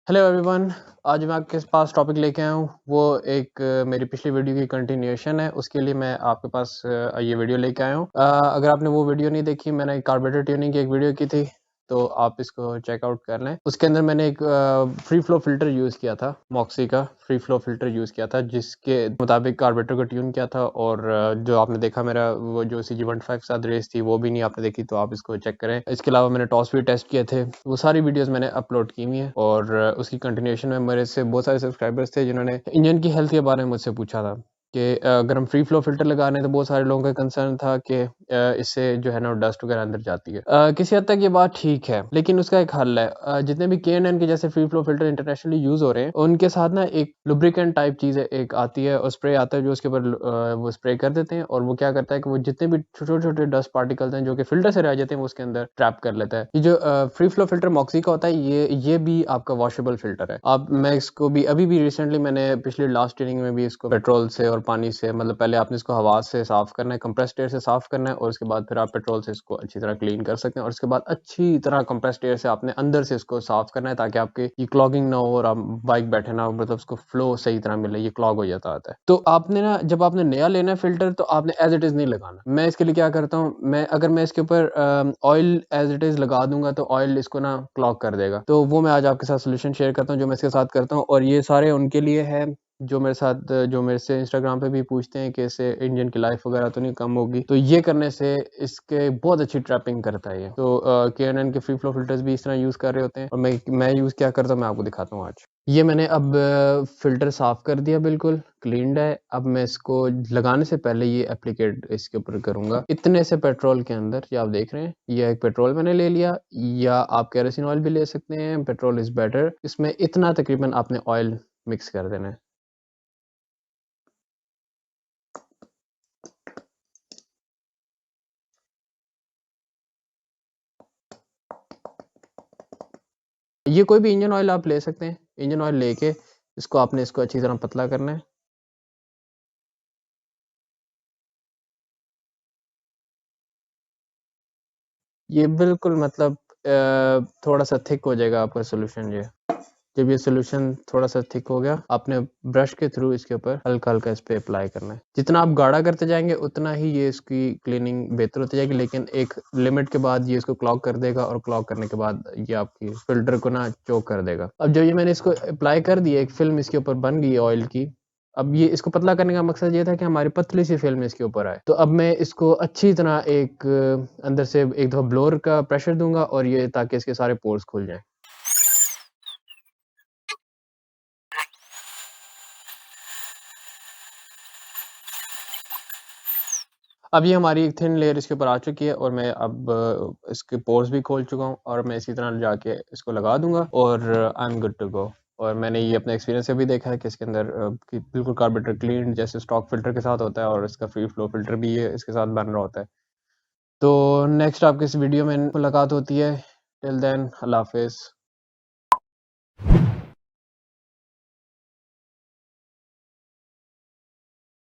Hello everyone. आज मैं आपके पास टॉपिक लेके आया हूँ। वो एक मेरी पिछली वीडियो की कंटिन्यूएशन है। उसके लिए मैं आपके पास ये वीडियो लेके आया हूँ। अगर आपने वो वीडियो नहीं देखी, मैंने कार्बोरेटर ट्यूनिंग की एक वीडियो की थी, तो आप इसको चेकआउट कर लें। उसके अंदर मैंने एक फ्री फ्लो फिल्टर यूज़ किया था, मॉक्सी का फ्री फ्लो फिल्टर यूज़ किया था, जिसके मुताबिक कार्बोरेटर को ट्यून किया था। और जो आपने देखा मेरा वो जो CG15 के साथ रेस थी, वो भी नहीं आपने देखी, तो आप इसको चेक करें। इसके अलावा मैंने टॉस भी टेस्ट किए थे। वो सारी वीडियोस मैंने अपलोड की हुई हैं। और उसकी कंटिन्यूएशन में मेरे से बहुत सारे सब्सक्राइबर्स थे जिन्होंने इंजन की हेल्थ के बारे में मुझसे पूछा था कि अगर हम फ्री फ्लो फिल्टर लगा रहे हैं, तो बहुत सारे लोगों का कंसर्न था कि इससे जो है ना डस्ट वगैरह अंदर जाती है। किसी हद तक ये बात ठीक है, लेकिन उसका एक हल है। जितने भी K&N के जैसे free flow filter internationally use हो रहे हैं, उनके साथ ना एक लुब्रिकेंट टाइप चीज एक आती है और स्प्रे आता है, जो उसके ऊपर वो स्प्रे कर देते हैं। और वो क्या करता है कि वो जितने भी छोटे छोटे डस्ट पार्टिकल्स हैं जो कि फिल्टर से रह जाते हैं, वो उसके अंदर ट्रैप कर लेता है। ये जो फ्री फ्लो फिल्टर मॉक्सी का होता है, ये भी आपका वॉशेबल फिल्टर है। अब मैं इसको भी अभी भी रिसेंटली मैंने पिछली लास्ट ट्रेनिंग में भी इसको पेट्रोल से और पानी से, मतलब पहले आपने इसको हवा से साफ करना है, कंप्रेस्ड एयर से साफ करना है, और उसके बाद फिर आप पेट्रोल से इसको अच्छी तरह क्लीन कर सकते हैं। और उसके बाद अच्छी तरह कंप्रेस्ड एयर से आपने अंदर से इसको साफ करना है, ताकि आपके ये क्लॉगिंग ना हो और आप बाइक बैठे ना हो, मतलब उसको फ्लो सही तरह मिले। ये क्लॉग हो जाता है। तो आपने ना, जब आपने नया लेना है फिल्टर, तो आपने एज इट इज नहीं लगाना। मैं इसके लिए क्या करता हूँ, अगर मैं इसके ऊपर ऑयल एज इट इज लगा दूंगा, तो ऑयल इसको ना क्लॉग कर देगा। तो वो मैं आज आपके साथ सोल्यूशन शेयर करता हूँ जो मैं इसके साथ करता हूँ। और ये सारे उनके लिए है जो मेरे से इंस्टाग्राम पे भी पूछते हैं कि इससे इंजन की लाइफ वगैरह तो नहीं कम होगी। तो ये करने से इसके बहुत अच्छी ट्रैपिंग करता है ये। तो K&N के फ्री फ्लो फिल्टर्स भी इस तरह यूज कर रहे होते हैं। और मैं यूज क्या करता हूँ, मैं आपको दिखाता हूँ आज। ये मैंने अब फिल्टर साफ कर दिया, बिल्कुल क्लीन्ड है। अब मैं इसको लगाने से पहले ये एप्लीकेट इसके ऊपर करूंगा, इतने से पेट्रोल के अंदर। ये आप देख रहे हैं, ये एक पेट्रोल मैंने ले लिया, या आप केरोसिन ऑयल भी ले सकते हैं, पेट्रोल इज बेटर। इसमें इतना तकरीबन आपने ऑयल मिक्स कर देना है। ये कोई भी इंजन ऑयल आप ले सकते हैं। इंजन ऑयल लेके इसको अच्छी तरह पतला करना है। ये बिल्कुल मतलब थोड़ा सा थिक हो जाएगा आपका सोल्यूशन। ये जब ये सोल्यूशन थोड़ा सा थिक हो गया, आपने ब्रश के थ्रू इसके ऊपर हल्का हल्का इस पे अप्लाई करना है। जितना आप गाढ़ा करते जाएंगे, उतना ही ये इसकी क्लीनिंग बेहतर होती जाएगी। लेकिन एक लिमिट के बाद ये इसको क्लॉग कर देगा, और क्लॉग करने के बाद ये आपकी फिल्टर को ना चोक कर देगा। अब जो ये मैंने इसको अप्लाई कर दिया, एक फिल्म इसके ऊपर बन गई है ऑयल की। अब ये इसको पतला करने का मकसद ये था कि हमारी पतली सी फिल्म इसके ऊपर आए। तो अब मैं इसको अच्छी तरह एक अंदर से एक दफ़ा ब्लोअर का प्रेशर दूंगा, और ये ताकि इसके सारे पोर्स खुल जाएं। अब ये हमारी एक थिन लेयर इसके ऊपर आ चुकी है, और मैं अब इसके पोर्स भी खोल चुका हूँ, और मैं इसी तरह जाके इसको लगा दूंगा, और I am good to go. और मैंने ये अपने एक्सपीरियंस से भी देखा है कि इसके अंदर कि बिल्कुल कार्बोरेटर क्लीन जैसे स्टॉक फिल्टर के साथ होता है, और इसका फ्री फ्लो फिल्टर भी ये इसके साथ बन रहा होता है। तो नेक्स्ट आपकी इस वीडियो में मुलाकात होती है। टिल देन, अल्लाह हाफिज़।